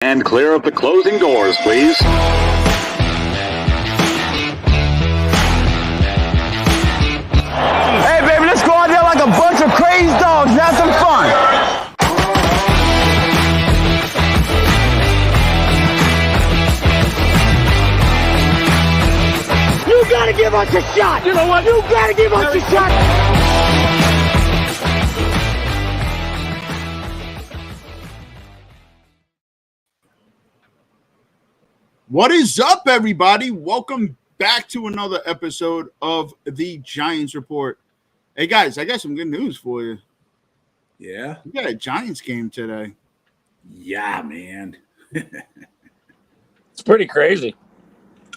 And clear of the closing doors, please. Hey, baby, let's go out there like a bunch of crazy dogs and have some fun. You gotta give us a shot. You know what? You gotta give us a shot. What is up, everybody? Welcome back to another episode of the Giants Report. Hey, guys, I got some good news for you. Yeah? We got a Giants game today. Yeah, man. It's pretty crazy.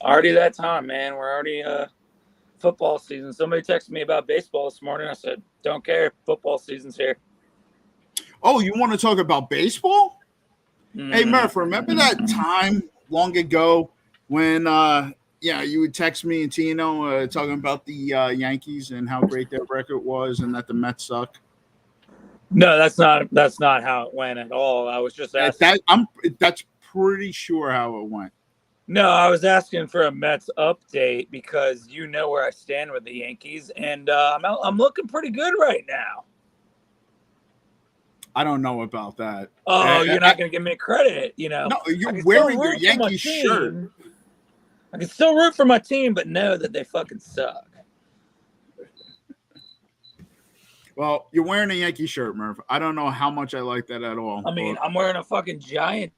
Already that time, man. We're already football season. Somebody texted me about baseball this morning. I said, don't care. Football season's here. Oh, you want to talk about baseball? Hey, Murph, remember that time long ago when you would text me and Tino talking about the Yankees and how great their record was and that the Mets suck? No, that's not how it went at all. I was just asking. That's pretty sure how it went. No, I was asking for a Mets update because you know where I stand with the Yankees, and I'm looking pretty good right now. I don't know about that. Oh, you're not going to give me credit, you know. No, you're wearing your Yankees shirt. I can still root for my team, but know that they fucking suck. Well, you're wearing a Yankee shirt, Murph. I don't know how much I like that at all. I mean, I'm wearing a fucking Giant.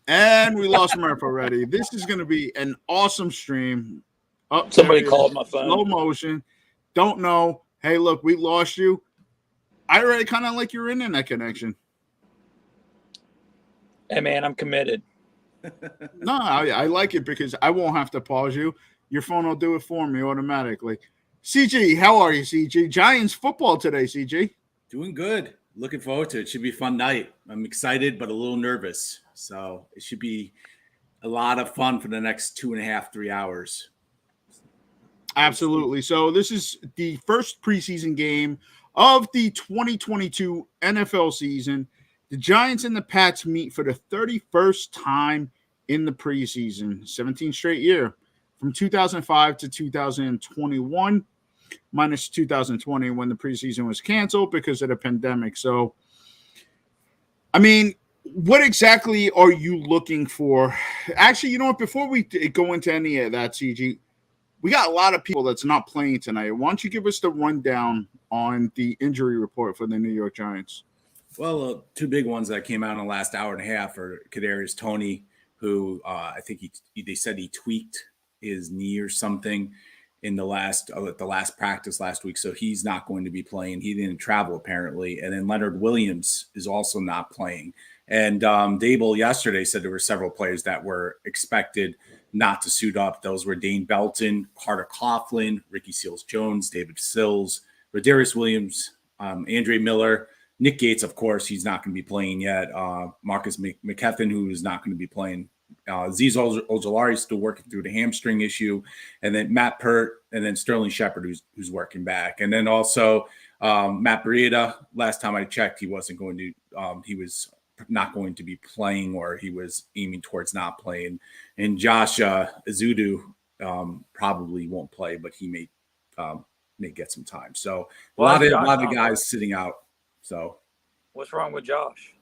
And we lost Murph already. This is going to be an awesome stream. Somebody called my phone. Slow motion. Don't know. Hey, look, we lost you. I already kind of like your internet connection. Hey, man, I'm committed. No, I like it because I won't have to pause you. Your phone will do it for me automatically. CG, how are you, CG? Giants football today, CG. Doing good. Looking forward to it. Should be a fun night. I'm excited, but a little nervous. So it should be a lot of fun for the next 2.5, 3 hours. Absolutely. So this is the first preseason game of the 2022 NFL season. The Giants and the Pats meet for the 31st time in the preseason, 17 straight year, from 2005 to 2021, minus 2020 when the preseason was canceled because of the pandemic. So, I mean, what exactly are you looking for? Actually, you know what? Before we go into any of that, CG, we got a lot of people that's not playing tonight. Why don't you give us the rundown on the injury report for the New York Giants? Well, two big ones that came out in the last hour and a half are Kadarius Toney, who I think they said he tweaked his knee or something in the last practice last week, so he's not going to be playing. He didn't travel apparently, and then Leonard Williams is also not playing. And Dable yesterday said there were several players that were expected not to suit up. Those were Dane Belton, Carter Coughlin, Ricky Seals-Jones, David Sills, Rodarius Williams, Andre Miller, Nick Gates, of course, he's not going to be playing yet. Marcus McKethan, who is not going to be playing. Azeez Ojulari is still working through the hamstring issue. And then Matt Pert, and then Sterling Shepard, who's working back. And then also Matt Breida, last time I checked, he was not going to be playing, or he was aiming towards not playing. And Josh Azudu probably won't play, but he may get some time. So a lot of guys sitting out. So what's wrong with Josh?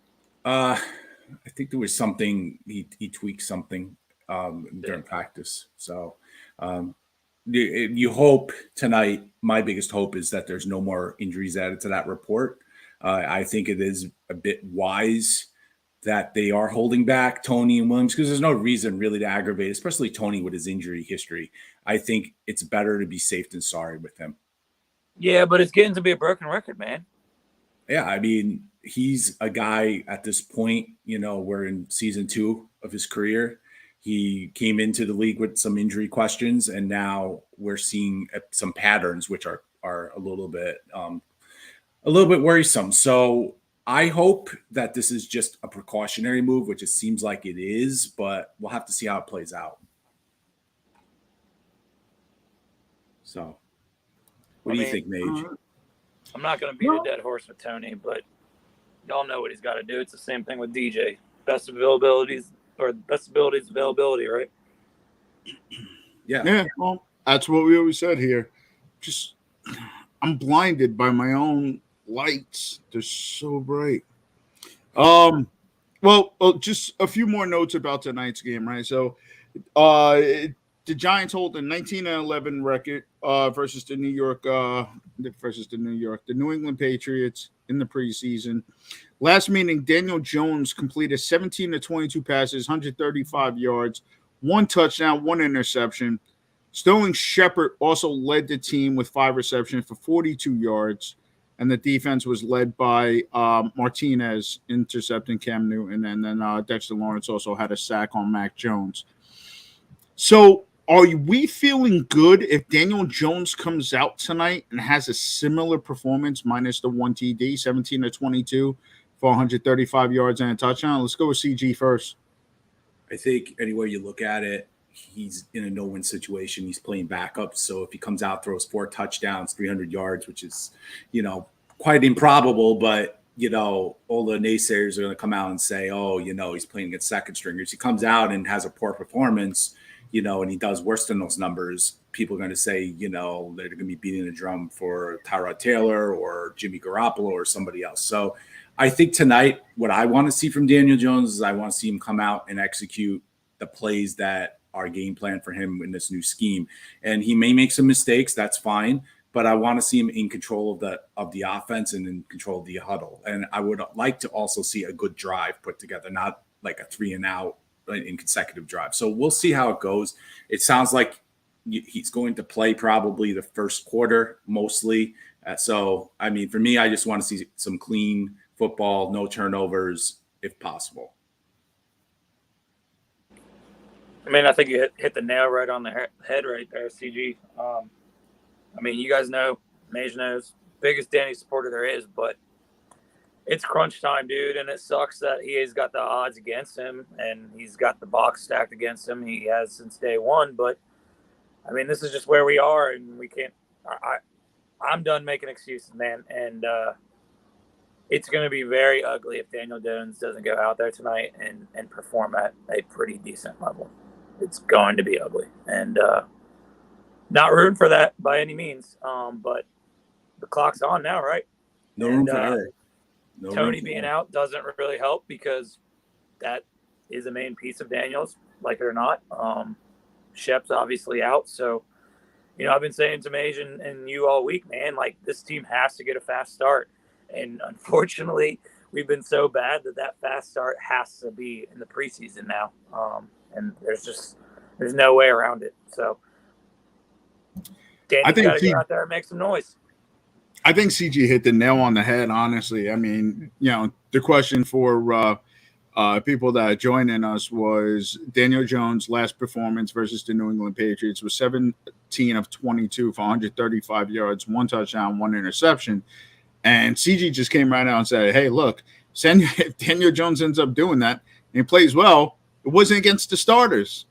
I think there was something he tweaked something during practice. So you hope tonight. My biggest hope is that there's no more injuries added to that report. I think it is a bit wise that they are holding back Toney and Williams because there's no reason really to aggravate, especially Toney with his injury history. I think it's better to be safe than sorry with him. Yeah, but it's getting to be a broken record, man. Yeah, I mean, he's a guy at this point, we're in season 2 of his career. He came into the league with some injury questions, and now we're seeing some patterns which are a little bit worrisome. So I hope that this is just a precautionary move, which it seems like it is, but we'll have to see how it plays out. So what do you think, Mage? I'm not going to beat a dead horse with Toney, but y'all know what he's got to do. It's the same thing with DJ. Best abilities, availability, right? Yeah. Well, that's what we always said here. Just, I'm blinded by my own lights. They're so bright. Well, just a few more notes about tonight's game, right? So, the Giants hold a 19-11 record versus the New England Patriots in the preseason. Last meeting, Daniel Jones completed 17 to 22 passes, 135 yards, 1 touchdown, 1 interception. Sterling Shepard also led the team with 5 receptions for 42 yards, and the defense was led by Martinez intercepting Cam Newton, and then Dexter Lawrence also had a sack on Mac Jones. So are we feeling good if Daniel Jones comes out tonight and has a similar performance minus the 1 TD, 17 to 22 for 135 yards and a touchdown? Let's go with CG first. I think anywhere you look at it, he's in a no-win situation. He's playing backup. So if he comes out, throws 4 touchdowns, 300 yards, which is, quite improbable, but, all the naysayers are going to come out and say, oh, he's playing against second stringers. He comes out and has a poor performance, and he does worse than those numbers. People are going to say, they're going to be beating the drum for Tyrod Taylor or Jimmy Garoppolo or somebody else. So I think tonight, what I want to see from Daniel Jones is I want to see him come out and execute the plays that are game plan for him in this new scheme. And he may make some mistakes. That's fine. But I want to see him in control of the offense and in control of the huddle. And I would like to also see a good drive put together, not like a 3-and-out in consecutive drives. So we'll see how it goes. It sounds like he's going to play probably the first quarter mostly. So, for me, I just want to see some clean football, no turnovers, if possible. I think you hit the nail right on the head right there, CG. You guys know, Mage knows, biggest Danny supporter there is, but it's crunch time, dude, and it sucks that he has got the odds against him, and he's got the box stacked against him. He has since day one, but, this is just where we are, and we can't – I'm done making excuses, man, and it's going to be very ugly if Daniel Jones doesn't go out there tonight and perform at a pretty decent level. It's going to be ugly, and not rooting for that by any means, but the clock's on now, right? No room for error. Tony being out doesn't really help because that is a main piece of Daniels, like it or not. Shep's obviously out, so I've been saying to Mage and you all week, man, like this team has to get a fast start, and unfortunately, we've been so bad that fast start has to be in the preseason now, and there's no way around it. So. Danny's got to get out there and make some noise. I think CG hit the nail on the head, honestly. The question for people that are joining us was Daniel Jones' last performance versus the New England Patriots was 17 of 22 for 135 yards, 1 touchdown, 1 interception. And CG just came right out and said, hey, look, if Daniel Jones ends up doing that and he plays well, it wasn't against the starters.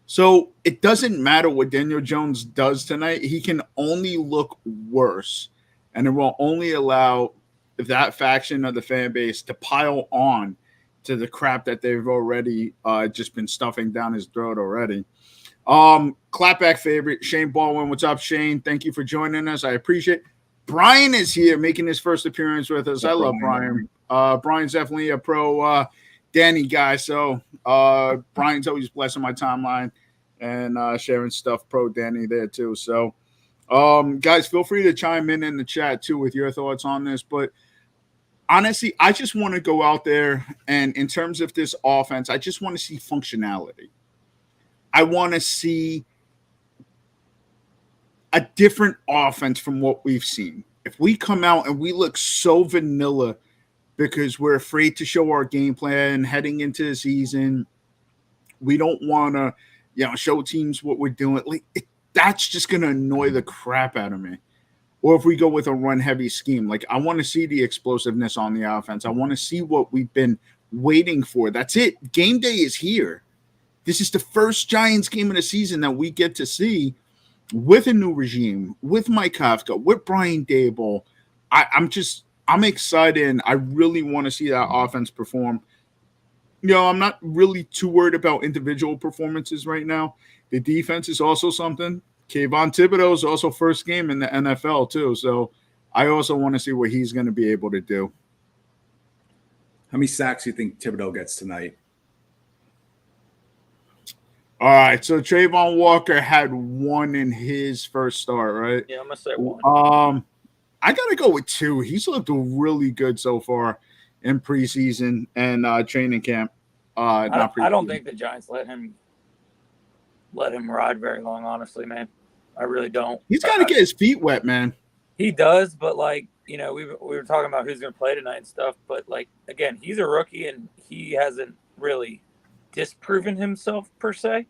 So it doesn't matter what Daniel Jones does tonight. He can only look worse, and it will only allow that faction of the fan base to pile on to the crap that they've already just been stuffing down his throat already. Clapback favorite, Shane Baldwin. What's up, Shane? Thank you for joining us. I appreciate it. Brian is here making his first appearance with us. I love Brian. Brian's definitely a pro Danny guy, so Brian's always blessing my timeline and sharing stuff pro Danny there too. So guys, feel free to chime in the chat too with your thoughts on this. But honestly, I just want to go out there and in terms of this offense, I just want to see functionality. I want to see a different offense from what we've seen. If we come out and we look so vanilla because we're afraid to show our game plan heading into the season, we don't want to, show teams what we're doing. That's just going to annoy the crap out of me. Or if we go with a run-heavy scheme, I want to see the explosiveness on the offense. I want to see what we've been waiting for. That's it. Game day is here. This is the first Giants game of the season that we get to see with a new regime, with Mike Kafka, with Brian Daboll. I'm just I'm excited, and I really want to see that offense perform. I'm not really too worried about individual performances right now. The defense is also something. Kayvon Thibodeau is also first game in the NFL too, so I also want to see what he's going to be able to do. How many sacks do you think Thibodeau gets tonight? All right, so Trayvon Walker had 1 in his first start, right? Yeah, I'm gonna say 1. I gotta go with 2. He's looked really good so far in preseason and training camp. I don't think the Giants let him ride very long. Honestly, man, I really don't. He's got to get his feet wet, man. He does, but we were talking about who's going to play tonight and stuff. But again, he's a rookie and he hasn't really disproven himself per se.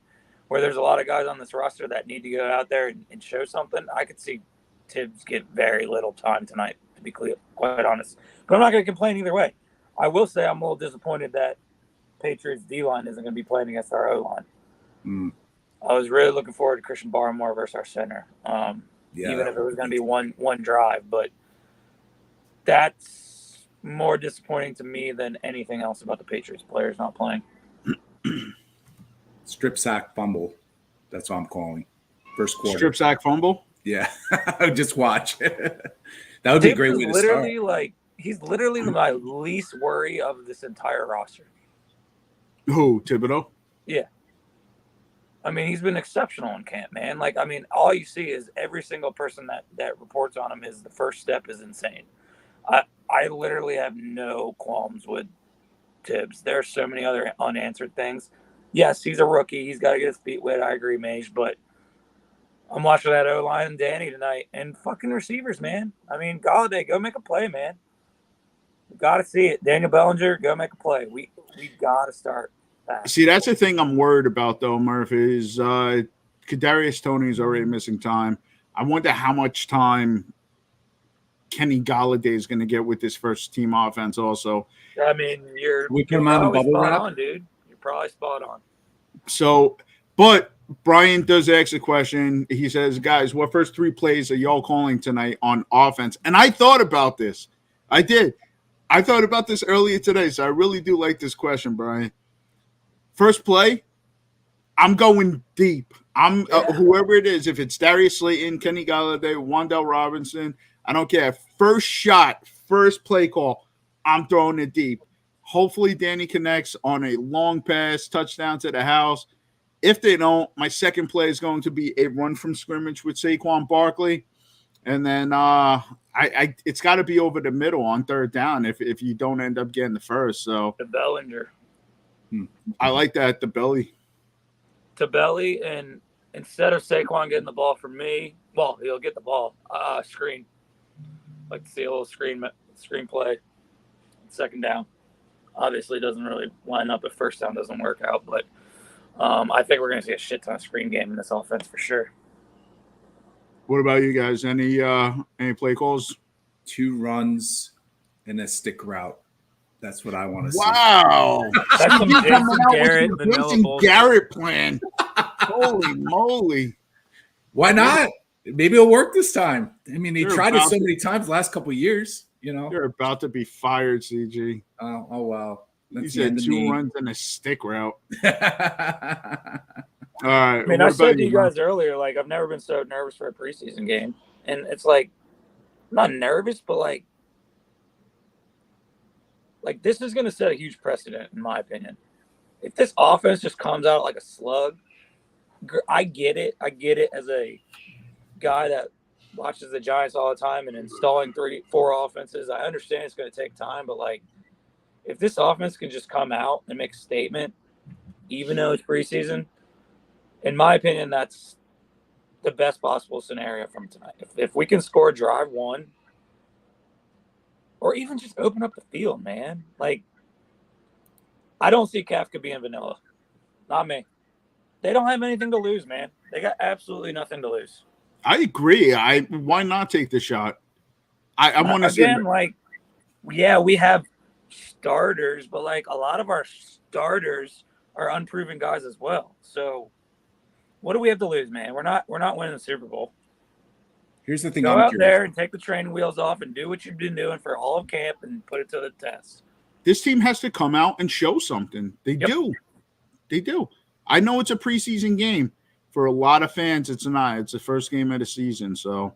Where there's a lot of guys on this roster that need to go out there and show something. I could see Tibbs get very little time tonight, to be quite honest. But I'm not going to complain either way. I will say I'm a little disappointed that Patriots D-line isn't going to be playing against our O-line. I was really looking forward to Christian Barmore versus our center, even if it was going to be one drive. But that's more disappointing to me than anything else about the Patriots players not playing. Strip sack fumble. That's what I'm calling. First quarter. Strip sack fumble? Yeah. Just watch. That would be a great way to start. He's literally my least worry of this entire roster. Who, Thibodeau? Yeah. I mean, he's been exceptional in camp, man. All you see is every single person that reports on him is the first step is insane. I literally have no qualms with Tibbs. There are so many other unanswered things. Yes, he's a rookie. He's got to get his feet wet. I agree, Mage. But I'm watching that O-line and Danny tonight. And fucking receivers, man. I mean, Galladay, go make a play, man. We got to see it. Daniel Bellinger, go make a play. We got to start that. See, that's the thing I'm worried about, though, Murph, is Kadarius Toney is already missing time. I wonder how much time Kenny Galladay is going to get with this first team offense also. I mean, we put him out in bubble wrap? On, dude. You're probably spot on. So, but Brian does ask a question. He says, guys, what first 3 plays are y'all calling tonight on offense? And I thought about this. I did. I thought about this earlier today, so I really do like this question, Brian. First play, I'm going deep. I'm whoever it is, if it's Darius Slayton, Kenny Galladay, Wan'Dale Robinson, I don't care. First shot, first play call, I'm throwing it deep. Hopefully Danny connects on a long pass, touchdown to the house. If they don't, my second play is going to be a run from scrimmage with Saquon Barkley. And then it's got to be over the middle on third down if you don't end up getting the first. So the Bellinger. I like that, the belly. To belly, and instead of Saquon getting the ball from me, well, he'll get the ball. Screen. Like to see a little screen play. Second down. Obviously, doesn't really line up if first down doesn't work out, but I think we're going to see a shit ton of screen game in this offense for sure. What about you guys? Any play calls? 2 runs and a stick route. That's what I want to see. Wow. That's some Jason Garrett plan. Holy moly. Why not? Maybe it'll work this time. I mean, they tried it so many times the last couple of years, you know. You're about to be fired, CG. Oh wow. You said 2 runs and a stick route. All right. I mean, I said to you guys earlier, I've never been so nervous for a preseason game. And it's I'm not nervous, but this is going to set a huge precedent, in my opinion. If this offense just comes out like a slug, I get it. I get it as a guy that watches the Giants all the time and installing 3-4 offenses. I understand it's going to take time, but if this offense can just come out and make a statement, even though it's preseason, in my opinion, that's the best possible scenario from tonight. If we can score drive 1, or even just open up the field, man. I don't see Kafka being vanilla. Not me. They don't have anything to lose, man. They got absolutely nothing to lose. I agree. Why not take the shot? I want to see. Again, we have starters, but a lot of our starters are unproven guys as well. So what do we have to lose, man? We're not winning the Super Bowl. Here's the thing. Go I'm out curious. there and take the training wheels off and do what you've been doing for all of camp and put it to the test. This team has to come out and show something. They do. They do. I know it's a preseason game. For a lot of fans, it's not. It's the first game of the season. So,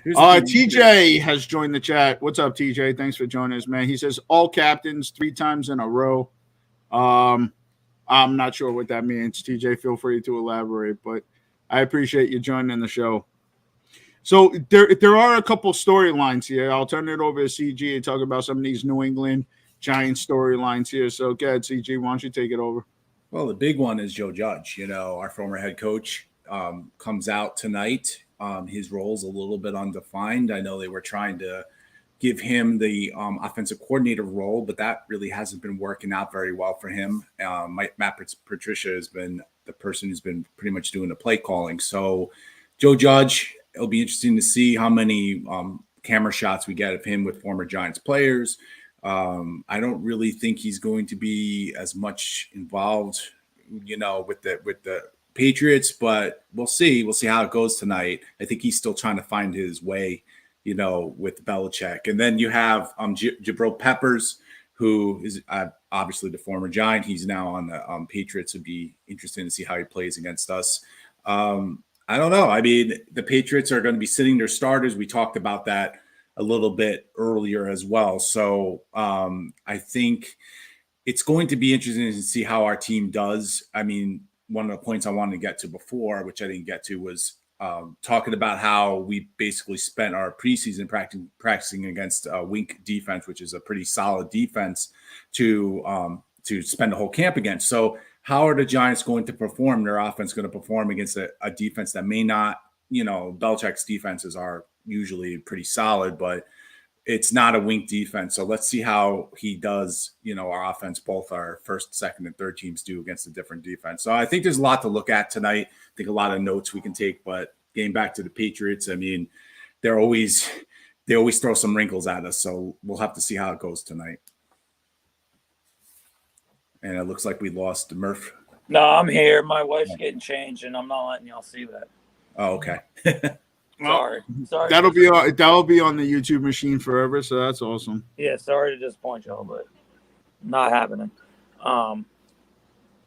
TJ has joined the chat. What's up, TJ? Thanks for joining us, man. He says all captains 3 times in a row. I'm not sure what that means. TJ, feel free to elaborate, but I appreciate you joining the show. So there are a couple storylines here. I'll turn it over to CG and talk about some of these New England Giants storylines here. So go ahead, CG. Why don't you take it over? Well, the big one is Joe Judge. Our former head coach comes out tonight. His role's a little bit undefined. I know they were trying to give him the offensive coordinator role, but that really hasn't been working out very well for him. Matt Patricia has been the person who's been pretty much doing the play calling. So Joe Judge, it'll be interesting to see how many camera shots we get of him with former Giants players. I don't really think he's going to be as much involved, with the Patriots, but we'll see. We'll see how it goes tonight. I think he's still trying to find his way, with Belichick. And then you have Jabril Peppers, who is obviously the former Giant. He's now on the Patriots. It'd be interesting to see how he plays against us. I don't know. I mean, the Patriots are going to be sitting their starters. We talked about that a little bit earlier as well. So I think it's going to be interesting to see how our team does. I mean, one of the points I wanted to get to before, which I didn't get to, was talking about how we basically spent our preseason practicing against Wink defense, which is a pretty solid defense to spend the whole camp against. So how are the Giants going to perform? Their offense going to perform against a defense that may not, Belichick's defenses are usually pretty solid, but it's not a Wink defense. So let's see how he does, our offense, both our first, second, and third teams do against a different defense. So I think there's a lot to look at tonight. I think a lot of notes we can take, but getting back to the Patriots, I mean, they always throw some wrinkles at us. So we'll have to see how it goes tonight. And it looks like we lost Murph. No, I'm here. My wife's getting changed, and I'm not letting y'all see that. Oh, okay. Sorry. That'll be on the YouTube machine forever. So that's awesome. Yeah, sorry to disappoint y'all, but not happening.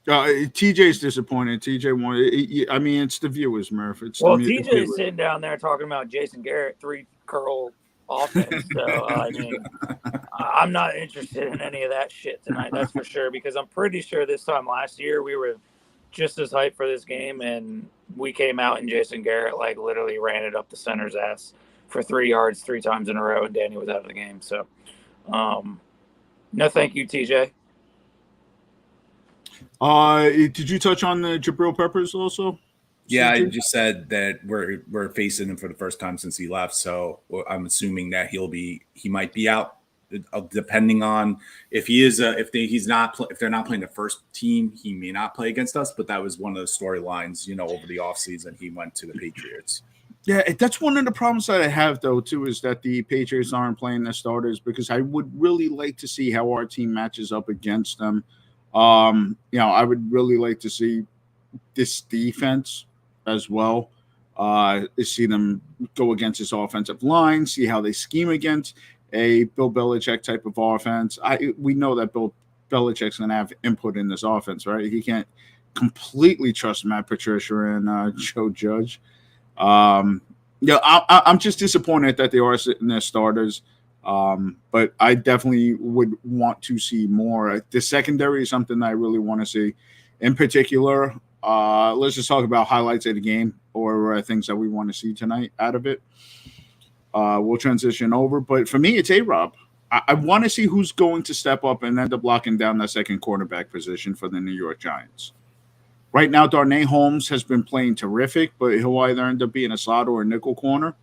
TJ's disappointed. TJ wanted. I mean, it's the viewers, Murph. TJ is sitting down there talking about Jason Garrett 3 curl offense. So I mean, I'm not interested in any of that shit tonight. That's for sure. Because I'm pretty sure this time last year we were just as hyped for this game, and we came out and Jason Garrett literally ran it up the center's ass for 3 yards 3 times in a row, and Danny was out of the game. So, no, thank you, TJ. Did you touch on the Jabril Peppers also? Yeah, I just said that we're facing him for the first time since he left, so I'm assuming that he might be out, depending on if they're not playing the first team, he may not play against us. But that was one of the storylines, over the offseason. He went to the Patriots. Yeah, that's one of the problems that I have though too, is that the Patriots aren't playing their starters, because I would really like to see how our team matches up against them. I would really like to see this defense as well. See them go against this offensive line, see how they scheme against a Bill Belichick type of offense. We know that Bill Belichick's going to have input in this offense, right? He can't completely trust Matt Patricia and Joe Judge. I'm just disappointed that they are sitting their starters. But I definitely would want to see more. The secondary is something that I really want to see. In particular, let's just talk about highlights of the game or things that we want to see tonight out of it. We'll transition over. But for me, it's A-Rob. I want to see who's going to step up and end up locking down that second quarterback position for the New York Giants. Right now, Darnay Holmes has been playing terrific, but he'll either end up being a slot or a nickel corner.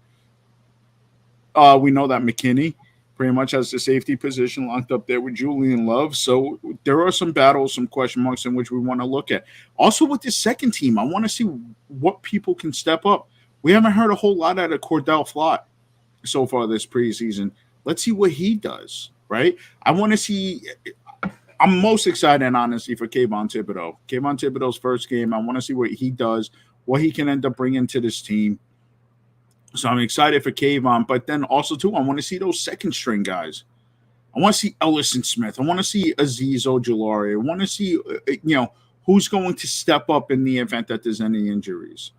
We know that McKinney pretty much has the safety position locked up there with Julian Love. So there are some battles, some question marks in which we want to look at. Also with this second team, I want to see what people can step up. We haven't heard a whole lot out of Cordell Flott so far this preseason. Let's see what he does, right? I want to see – I'm most excited, honestly, for Kayvon Thibodeau. Kayvon Thibodeau's first game, I want to see what he does, what he can end up bringing to this team. So I'm excited for Kayvon, but then also too, I want to see those second string guys. I want to see Ellison Smith. I want to see Azeez Ojulari. I want to see, who's going to step up in the event that there's any injuries.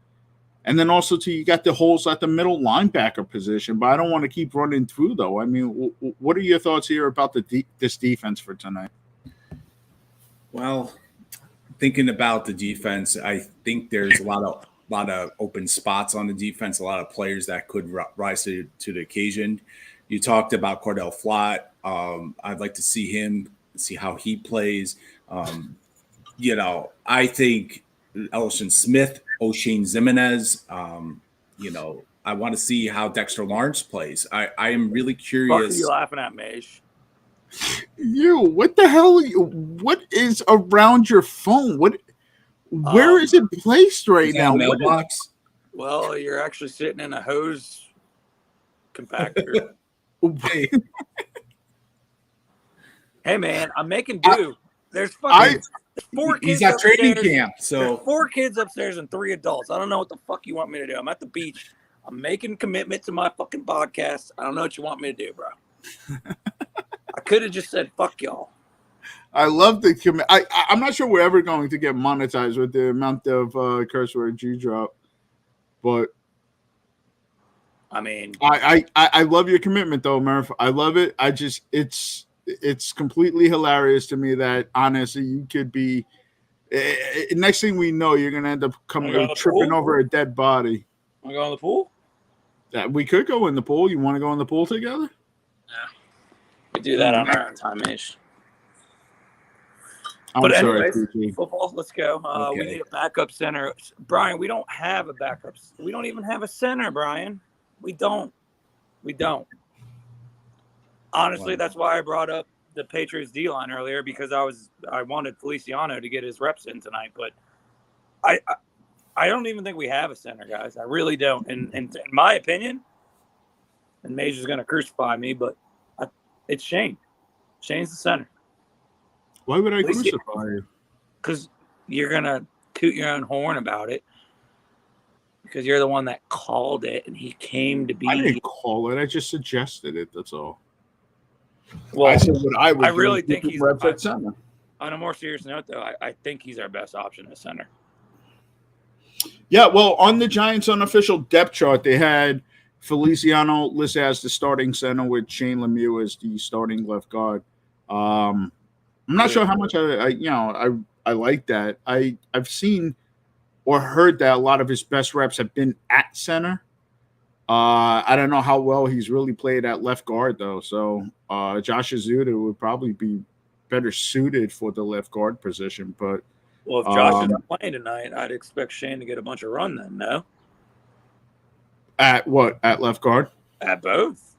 And then also too, you got the holes at the middle linebacker position, but I don't want to keep running through though. I mean, what are your thoughts here about this defense for tonight? Well, thinking about the defense, I think there's a lot of open spots on the defense, a lot of players that could rise to the occasion. You talked about Cordell Flott. I'd like to see how he plays. I think Ellison Smith, O'Shane Zimenez. I want to see how Dexter Lawrence plays. I am really curious. What are you laughing at, Mage? What the hell? What is around your phone? Where is it placed right now? Mailbox. Well, you're actually sitting in a hose compactor. Hey, man, I'm making do. There's fucking 4 kids. He's at training upstairs. camp, so There's 4 kids upstairs and 3 adults. I don't know what the fuck you want me to do. I'm at the beach. I'm making commitment to my fucking podcast. I don't know what you want me to do, bro. I could have just said fuck y'all. I love the commit. I'm not sure we're ever going to get monetized with the amount of curse words you drop, but I mean, I love your commitment though, Murph. I love it. It's completely hilarious to me that honestly you could be. Next thing we know, you're gonna end up tripping over a dead body. Want to go in the pool? We could go in the pool. You want to go in the pool together? Yeah, we do that on our own time, ish. But anyways, football, let's go. Okay. We need a backup center. Brian, we don't have a backup. We don't even have a center, Brian. We don't. Honestly, that's why I brought up the Patriots D-line earlier, because I wanted Feliciano to get his reps in tonight. But I don't even think we have a center, guys. I really don't. And in my opinion, and Major's going to crucify me, but it's Shane. Shane's the center. Why would I crucify you? Because you're going to toot your own horn about it. Because you're the one that called it, and he came to be. I didn't call it. I just suggested it. That's all. Well, I said what I would. I really think he's at center. On a more serious note, though, I think he's our best option at center. Yeah, well, on the Giants' unofficial depth chart, they had Feliciano listed as the starting center with Shane Lemieux as the starting left guard. I'm not sure how much I like that. I've seen or heard that a lot of his best reps have been at center. I don't know how well he's really played at left guard, though. So Josh Azuda would probably be better suited for the left guard position. But well, if Josh isn't playing tonight, I'd expect Shane to get a bunch of run then, no? At what? At left guard? At both.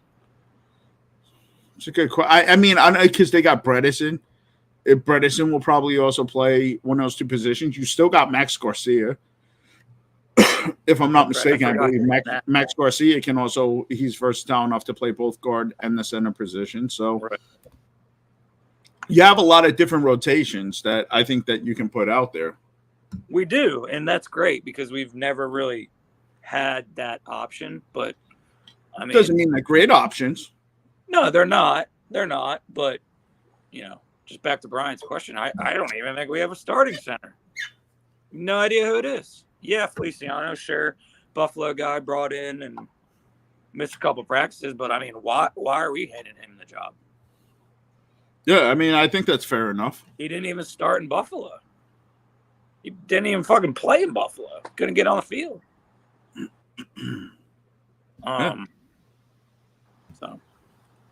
It's a good question. I mean, I know because they got Bredesen. If Bredesen will probably also play one of those two positions. You still got Max Garcia. If I'm not mistaken, I believe Max Garcia can also, he's versatile enough to play both guard and the center position. So you have a lot of different rotations that I think that you can put out there. We do, and that's great because we've never really had that option. But I mean, doesn't mean they're great options. No, they're not. They're not. But just back to Brian's question, I don't even think we have a starting center. No idea who it is. Yeah, Feliciano, sure. Buffalo guy brought in and missed a couple practices, but I mean, why are we handing him the job? Yeah, I mean, I think that's fair enough. He didn't even start in Buffalo. He didn't even fucking play in Buffalo. Couldn't get on the field. So,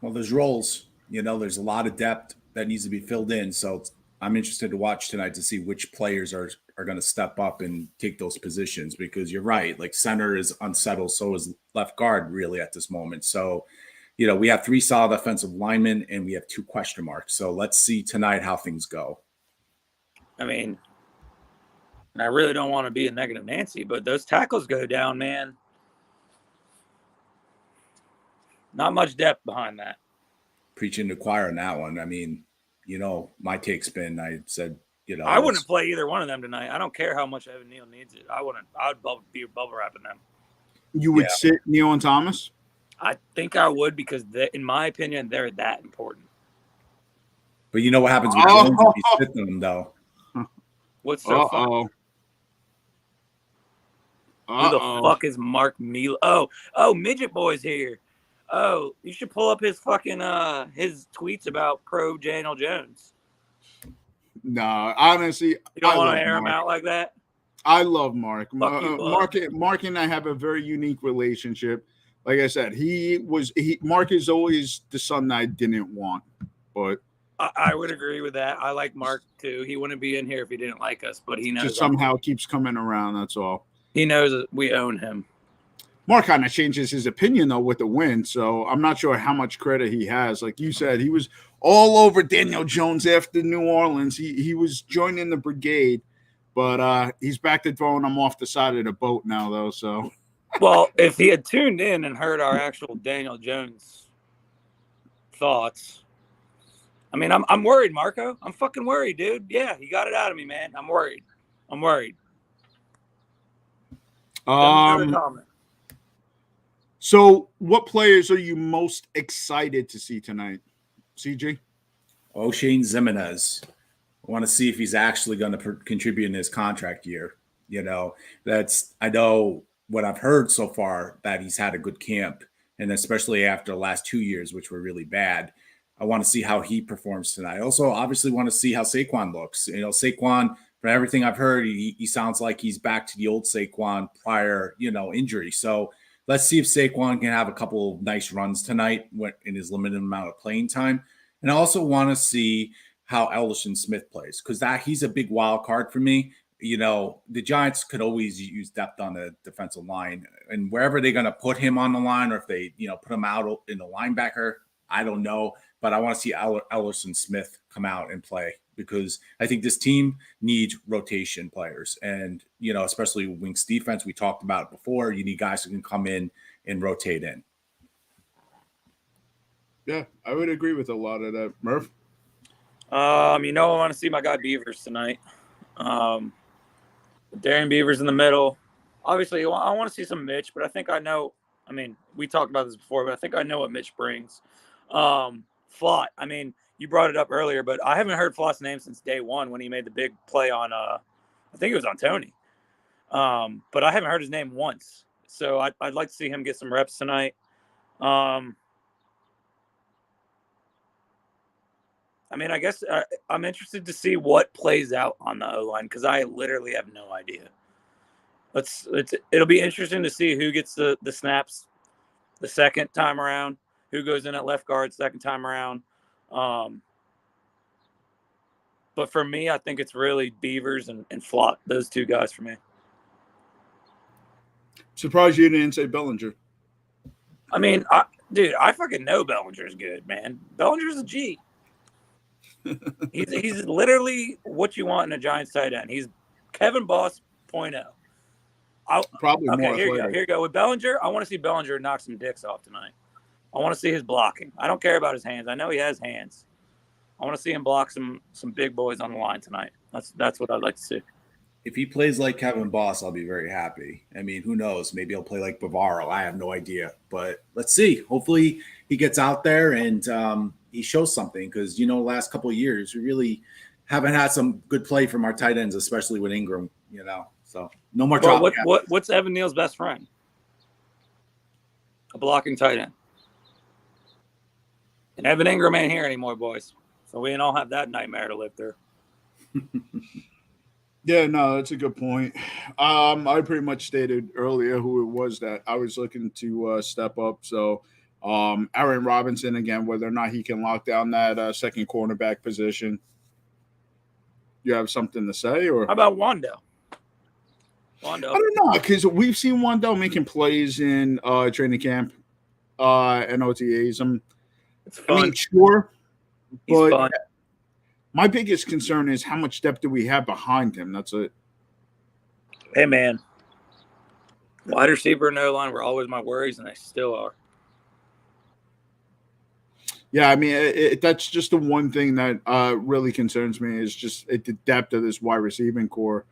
well, there's roles. There's a lot of depth that needs to be filled in. So I'm interested to watch tonight to see which players are going to step up and take those positions, because you're right. Like, center is unsettled. So is left guard really at this moment. So, we have 3 solid offensive linemen and we have 2 question marks. So let's see tonight how things go. I mean, and I really don't want to be a negative Nancy, but those tackles go down, man. Not much depth behind that. Preaching to the choir on that one. I mean, my take's been, I said, I wouldn't play either one of them tonight. I don't care how much Evan Neal needs it. I would be bubble wrapping them. You would sit Neal and Thomas? I think I would because, in my opinion, they're that important. But you know what happens with Jones if you sit them, though? What's so funny? Who the fuck is Mark Melo? Oh, Midget Boy's here. Oh, you should pull up his fucking his tweets about pro Daniel Jones. No, honestly, you don't want to air him out like that. I love Mark. Mark and I have a very unique relationship. Like I said, Mark is always the son that I didn't want, but I would agree with that. I like Mark too. He wouldn't be in here if he didn't like us, but he knows just somehow keeps coming around. That's all. He knows that we own him. Mark kind of changes his opinion though with the win, so I'm not sure how much credit he has. Like you said, he was all over Daniel Jones after New Orleans. He was joining the brigade, but he's back to throwing him off the side of the boat now, though. So, well, if he had tuned in and heard our actual Daniel Jones thoughts, I mean, I'm worried, Marco. I'm fucking worried, dude. Yeah, he got it out of me, man. I'm worried. So, what players are you most excited to see tonight, CJ? Shane Zimenez. I want to see if he's actually going to contribute in his contract year. You know, I know what I've heard so far that he's had a good camp, and especially after the last 2 years, which were really bad. I want to see how he performs tonight. I also obviously want to see how Saquon looks. You know, Saquon, from everything I've heard, he sounds like he's back to the old Saquon prior, injury. So let's see if Saquon can have a couple of nice runs tonight in his limited amount of playing time. And I also want to see how Ellison Smith plays because he's a big wild card for me. You know, the Giants could always use depth on the defensive line, and wherever they're going to put him on the line, or if they, put him out in the linebacker, I don't know. But I want to see Ellison Smith come out and play because I think this team needs rotation players, and especially Wink's defense. We talked about it before. You need guys who can come in and rotate in. Yeah, I would agree with a lot of that, Murph. I want to see my guy Beavers tonight. Darian Beavers in the middle. Obviously, I want to see some Mitch, but I think I know. I mean, we talked about this before, but I think I know what Mitch brings. Flott. I mean, you brought it up earlier, but I haven't heard Flott's name since day one when he made the big play on. I think it was on Tony. But I haven't heard his name once, so I'd like to see him get some reps tonight. I mean, I guess I'm interested to see what plays out on the O-line because I literally have no idea. It'll be interesting to see who gets the snaps the second time around, who goes in at left guard second time around. But for me, I think it's really Beavers and Flott, those two guys for me. Surprised you didn't say Bellinger. I mean, I fucking know Bellinger's good, man. Bellinger's a G. He's literally what you want in a Giants tight end. He's Kevin Boss 0.0. Probably okay, more. Here you go. With Bellinger, I want to see Bellinger knock some dicks off tonight. I want to see his blocking. I don't care about his hands. I know he has hands. I want to see him block some big boys on the line tonight. That's what I'd like to see. If he plays like Kevin Boss, I'll be very happy. I mean, who knows? Maybe he'll play like Bavaro. I have no idea. But let's see. Hopefully he gets out there and he shows something because, the last couple of years, we really haven't had some good play from our tight ends, especially with Ingram, So no more drop. What's Evan Neal's best friend? A blocking tight end. And Evan Ingram ain't here anymore, boys. So we ain't all have that nightmare to live through. Yeah, no, that's a good point. I pretty much stated earlier who it was that I was looking to step up. So Aaron Robinson, again, whether or not he can lock down that second cornerback position. You have something to say? Or how about Wando? I don't know, because we've seen Wando making plays in training camp and OTAs. It's fun. I mean, sure. He's fun. My biggest concern is how much depth do we have behind him? That's it. Hey, man. Wide receiver and O-line were always my worries, and they still are. Yeah, I mean, that's just the one thing that really concerns me is just the depth of this wide receiving core.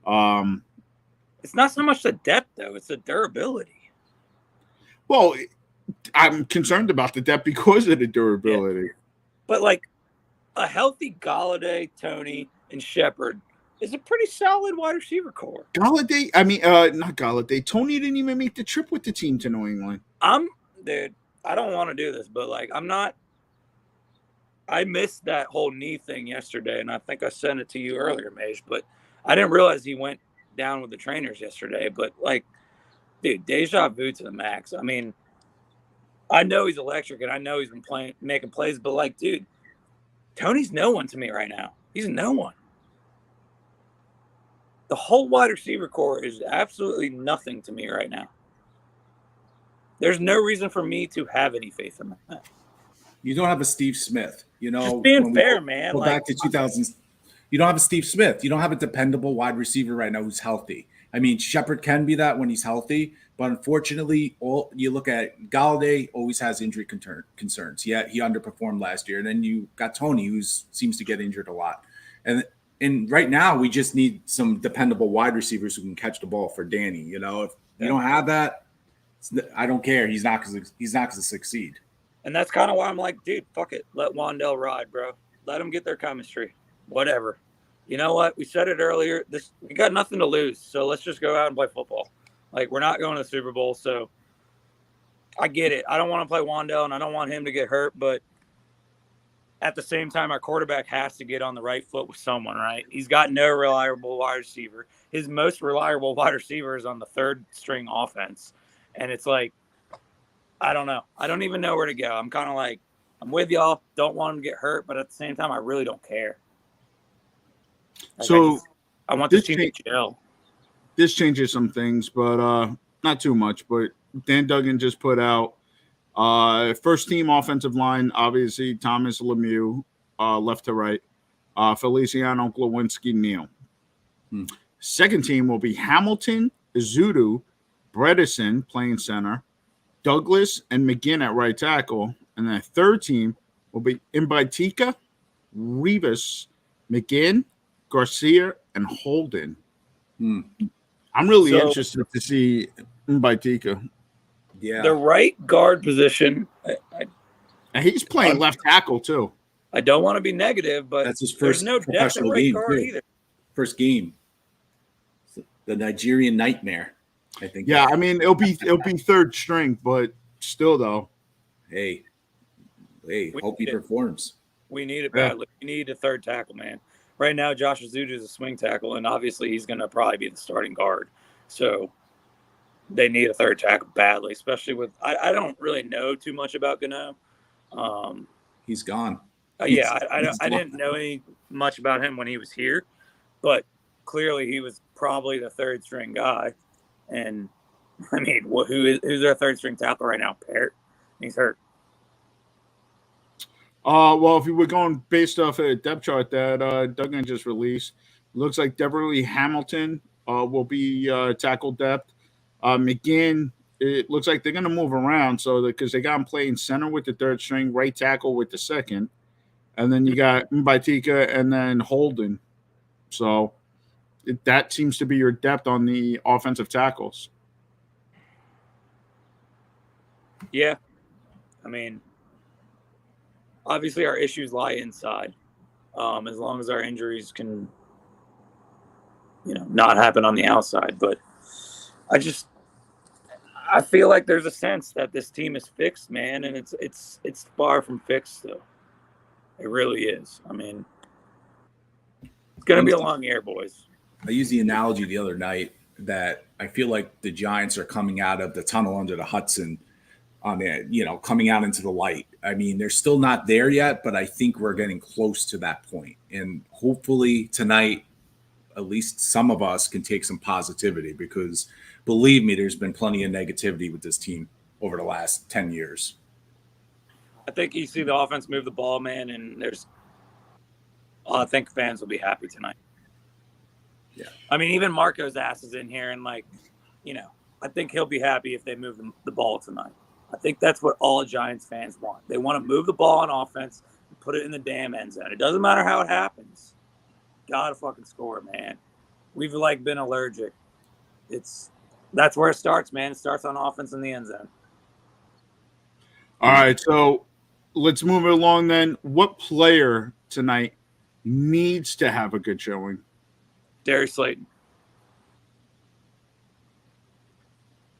It's not so much the depth, though. It's the durability. Well, I'm concerned about the depth because of the durability. Yeah. But like a healthy Galladay, Tony, and Shepard is a pretty solid wide receiver core. Galladay, not Galladay. Tony didn't even make the trip with the team to New England. Dude, I don't want to do this, but like I missed that whole knee thing yesterday, and I think I sent it to you earlier, Mage, but I didn't realize he went down with the trainers yesterday. But like, dude, deja vu to the max. I mean, I know he's electric, and I know he's been making plays, but like, dude, Tony's no one to me right now. He's no one. The whole wide receiver core is absolutely nothing to me right now. There's no reason for me to have any faith in that. You don't have a Steve Smith. You know, just being fair, man. Go back to 2000s. You don't have a Steve Smith. You don't have a dependable wide receiver right now who's healthy. I mean, Shepard can be that when he's healthy, but unfortunately, you look at Galladay always has injury concerns. Yeah, he underperformed last year. And then you got Tony, who seems to get injured a lot. And right now, we just need some dependable wide receivers who can catch the ball for Danny. You know, if you don't have that, I don't care. He's not going to succeed. And that's kind of why I'm like, dude, fuck it. Let Wandell ride, bro. Let them get their chemistry. Whatever. You know what? We said it earlier. We got nothing to lose, so let's just go out and play football. Like, we're not going to the Super Bowl, so I get it. I don't want to play Wandell, and I don't want him to get hurt, but at the same time, our quarterback has to get on the right foot with someone, right? He's got no reliable wide receiver. His most reliable wide receiver is on the third-string offense, and it's like, I don't know. I don't even know where to go. I'm kind of like, I'm with y'all. Don't want him to get hurt, but at the same time, I really don't care. Like, So I want this team to chill. This changes some things, but not too much. But Dan Duggan just put out first team offensive line, obviously Thomas Lemieux, left to right, Feliciano Glowinski, Neal. Second team will be Hamilton, Izudu, Bredesen playing center, Douglas and McGinn at right tackle. And then third team will be Mbaitika, Rivas, McGinn, Garcia, and Holden. I'm really interested to see Mbaitika. Yeah. The right guard position. And he's playing left tackle too. I don't want to be negative, but that's his first there's no depth at right guard either. First game. The Nigerian nightmare, I think. Yeah, I mean it'll be third string, but still though. Hey, hope he performs. We need it badly. We need a third tackle, man. Right now, Josh Izudu is a swing tackle, and obviously he's going to probably be the starting guard. So they need a third tackle badly, especially with I don't really know too much about Gano. He's gone. I didn't know much about him when he was here, but clearly he was probably the third string guy. And I mean, who's their third string tackle right now? Parrott. He's hurt. Well, if you were going based off a depth chart that Duggan just released, looks like Deverly Hamilton will be tackle depth. McGinn, it looks like they're going to move around because they got him playing center with the third string, right tackle with the second, and then you got Mbaitika and then Holden. So that seems to be your depth on the offensive tackles. Yeah, I mean, obviously our issues lie inside. As long as our injuries can, not happen on the outside. But I feel like there's a sense that this team is fixed, man, and it's far from fixed still. It really is. I mean, it's going to be a long year, boys. I used the analogy the other night that I feel like the Giants are coming out of the tunnel under the Hudson coming out into the light. I mean, they're still not there yet, but I think we're getting close to that point. And hopefully tonight, at least some of us can take some positivity because believe me, there's been plenty of negativity with this team over the last 10 years. I think you see the offense move the ball, man, and I think fans will be happy tonight. Yeah. I mean, even Marco's ass is in here, and I think he'll be happy if they move the ball tonight. I think that's what all Giants fans want. They want to move the ball on offense and put it in the damn end zone. It doesn't matter how it happens. Gotta fucking score, man. We've been allergic. That's where it starts, man. It starts on offense in the end zone. All right, so let's move it along then. What player tonight needs to have a good showing? Darius Slayton.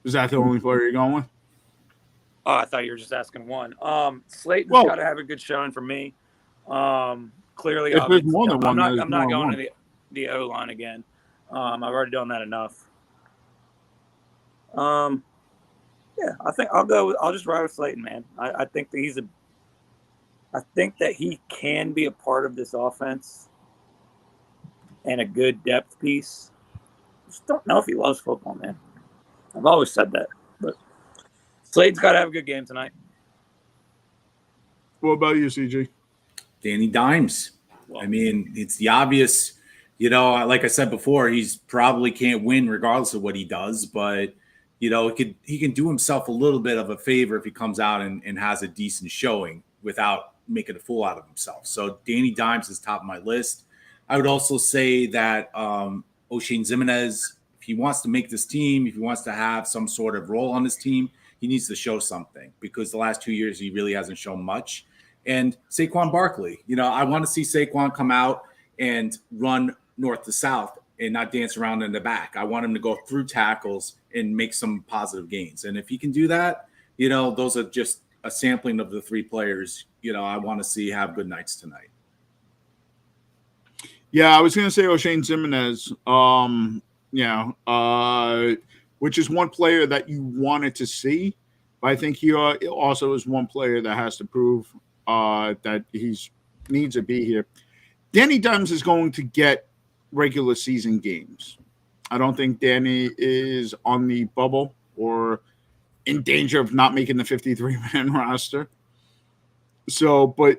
Is that the only player you're going with? Oh, I thought you were just asking one. Slayton's Well- got to have a good showing for me. Clearly, If there's obviously, more than one, I'm there's not more than going to the O line again. I've already done that enough. Yeah, I think I'll just ride with Slayton, man. I think that I think that he can be a part of this offense and a good depth piece. Just don't know if he loves football, man. I've always said that, but Slayton's got to have a good game tonight. What about you, CG? Danny Dimes. Well, I mean, it's the obvious, like I said before, he's probably can't win regardless of what he does, but he can do himself a little bit of a favor if he comes out and has a decent showing without making a fool out of himself. So Danny Dimes is top of my list. I would also say that O'Shane Zimenez, if he wants to make this team, if he wants to have some sort of role on this team, he needs to show something, because the last 2 years he really hasn't shown much. And Saquon Barkley, I want to see Saquon come out and run north to south and not dance around in the back. I want him to go through tackles and make some positive gains. And if he can do that, those are just a sampling of the three players, I want to see have good nights tonight. Yeah, I was going to say O'Shane Zimenez, which is one player that you wanted to see. But I think he also is one player that has to prove that he needs to be here. Danny Dimes is going to get regular season games. I don't think Danny is on the bubble or in danger of not making the 53-man roster. I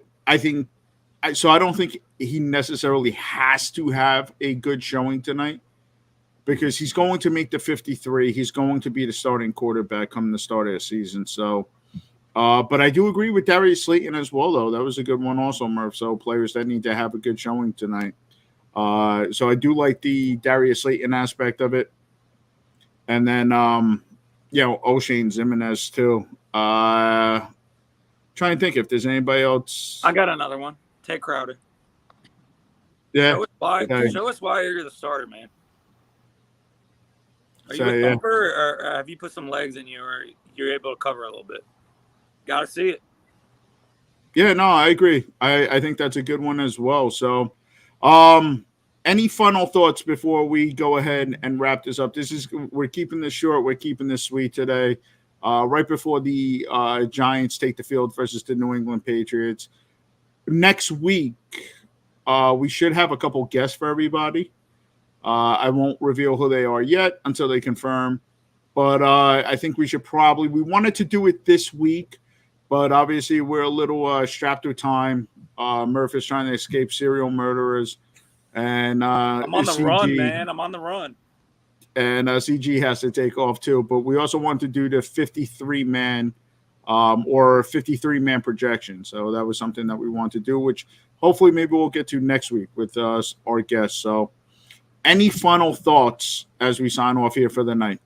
don't think he necessarily has to have a good showing tonight, because he's going to make the 53. He's going to be the starting quarterback come the start of the season. So, but I do agree with Darius Slayton as well, though. That was a good one also, Murph. So players that need to have a good showing tonight. So I do like the Darius Slayton aspect of it. And then, O'Shane Zimenez too. Trying to think if there's anybody else. I got another one. Ted Crowder. Yeah. Show us why you're the starter, man. Are you a thumper, or have you put some legs in you, or you're able to cover a little bit? Got to see it. Yeah, no, I agree. I think that's a good one as well. So, any final thoughts before we go ahead and wrap this up? We're keeping this short. We're keeping this sweet today. Right before the Giants take the field versus the New England Patriots. Next week, we should have a couple guests for everybody. I won't reveal who they are yet until they confirm. But I think we wanted to do it this week, but obviously we're a little strapped with time. Murph is trying to escape serial murderers. And I'm on the run, man. I'm on the run. And CG has to take off too. But we also want to do the 53-man or 53-man projection. So that was something that we want to do, which hopefully maybe we'll get to next week with our guests. So any final thoughts as we sign off here for the night?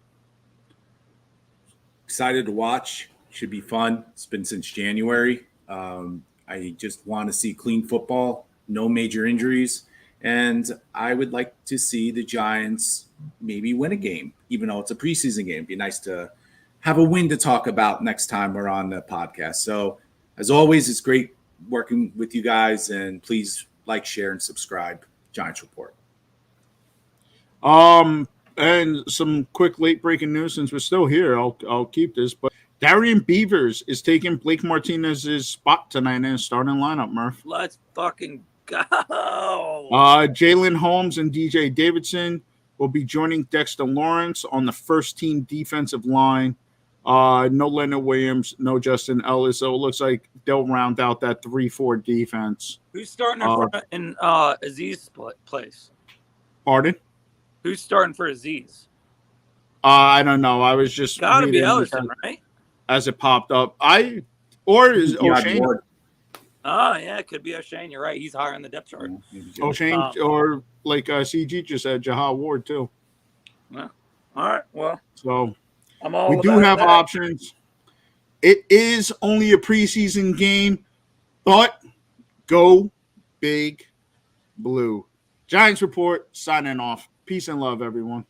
Excited to watch. Should be fun. It's been since January. I just want to see clean football, no major injuries. And I would like to see the Giants maybe win a game, even though it's a preseason game. It'd be nice to have a win to talk about next time we're on the podcast. So, as always, it's great working with you guys. And please like, share, and subscribe. Giants Report. And some quick late breaking news, since we're still here, I'll keep this. But Darian Beavers is taking Blake Martinez's spot tonight in his starting lineup, Murph. Let's fucking go. Jalen Holmes and DJ Davidson will be joining Dexter Lawrence on the first team defensive line. No Leonard Williams, no Justin Ellis. So it looks like they'll round out that 3-4 defense. Who's starting in Aziz's place? Pardon? Who's starting for Aziz? I don't know. I was just gotta be Ellison, right? As it popped up. O'Shane. Oh, yeah, it could be O'Shane. You're right. He's higher on the depth chart. O'Shane, or like CG just said, Jahal Ward, too. Well, all right. Well, so I'm all we do have options. It is only a preseason game, but go Big Blue. Giants Report signing off. Peace and love, everyone.